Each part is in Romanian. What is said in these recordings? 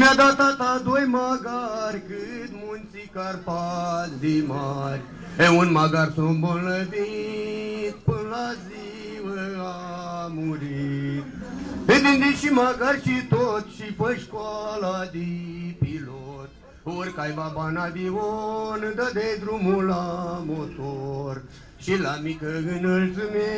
Mi-a dat tata doi magari cât munții Carpați de mari. E un magar s-a îmbolnăvit până la ziua a murit. E din și magar și tot și pe școala de pilot. Urcai baba în avion, dă-de drumul la motor. Și la mică înălțime,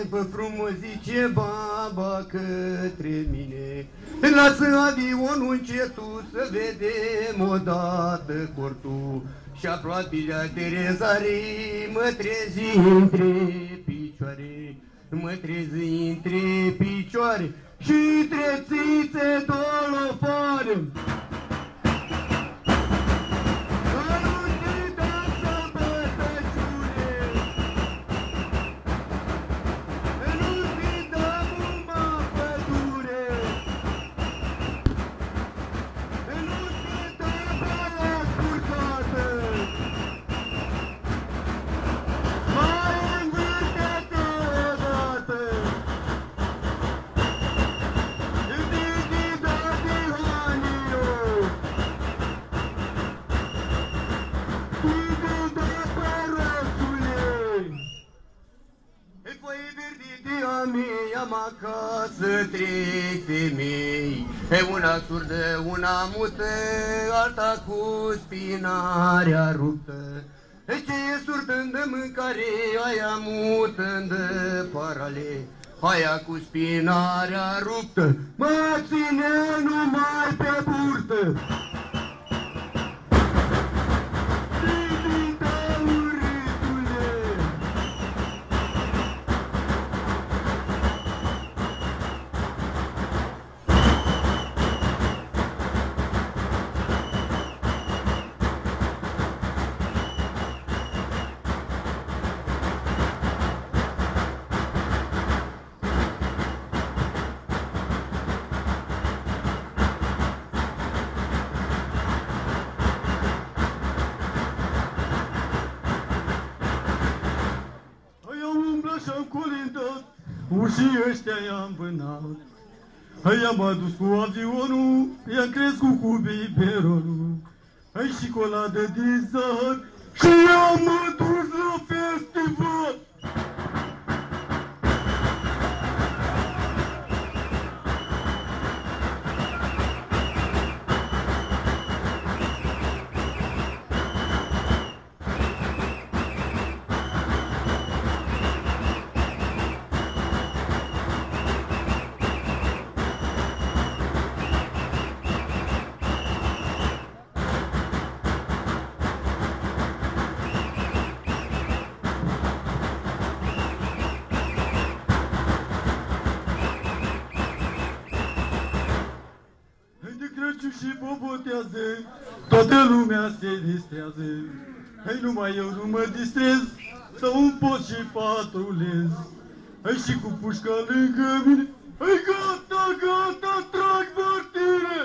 pe frumos zice baba către mine. Lasă avionul încetul să vedem odată cortul. Și aproape de aterizare mă trezi între picioare. Mă trezi între picioare și între țițe dolofoare. Am acasă trei femei, pe una surdă, una mută, alta cu spinarea ruptă. Ce e surdă îndă mâncare, aia mută îndă parale, aia cu spinarea ruptă mă ține numai pe burtă. Ușii ăștia i-am vânat. I-am adus cu avionul, i-am crescut cu biberonul. Ai șocoladă de zahăr și i-am adus la festival. Și bobotează, toată lumea se distrează. Hai, numai eu nu mă distrez, stau un post și patrulez. Hai, și cu pușca lângă mine, hai, gata, gata, trag vortire.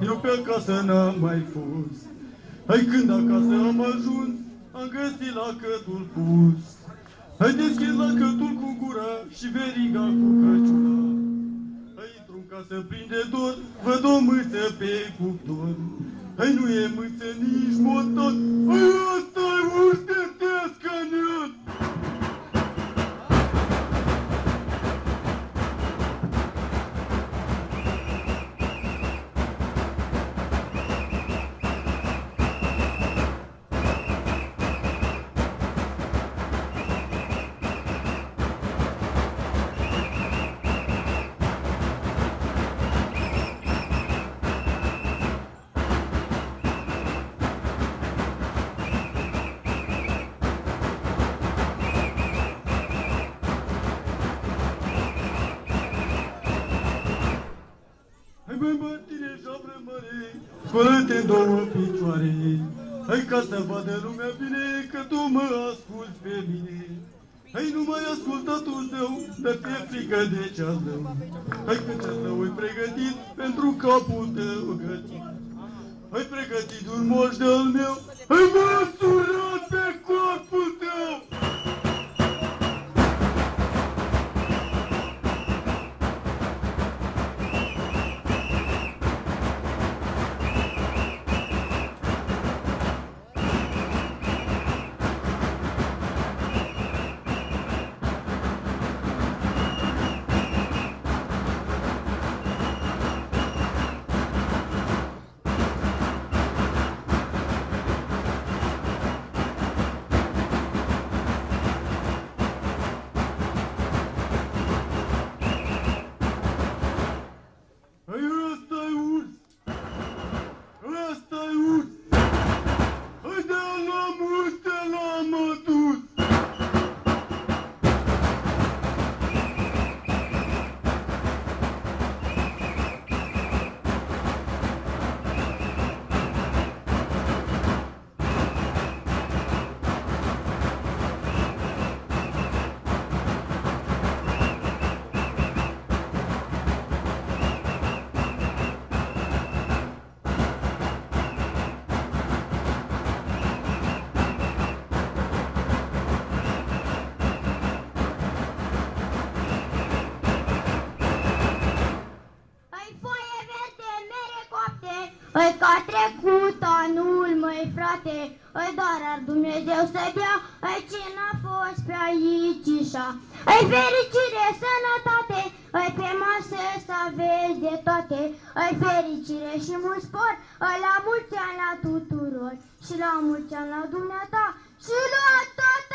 Eu pe acasă n-am mai fost. Hai, când acasă am ajuns, am găsit lacătul pus. Hai, deschid lacătul cu gura și veriga cu căciula. Hai, intru în casă plin de dor, văd o mâță pe cuptor. Hai, nu e mâță nici motor, hai, ăsta-i urs de tescăniat. băi, Martine, șabră mare, spălă-te în două picioare. Hai ca să vadă lumea bine că tu mă asculți pe mine. Hai, nu mai asculta tu tău, dar ți-e frică de cea zău. Hai că cea zău-i pregătit pentru capul tău gătit. Hai pregătit un moș de-al meu, hai mă surat pe corpul tău. Îi că a trecut anul, măi frate, îi doar ar Dumnezeu să dea, îi cine a fost pe aici ișa. Îi fericire, sănătate, îi pe masă să aveți de toate, îi fericire și mult spor, îi la mulți ani la tuturor, și la mulți ani la dumneata, și la toate.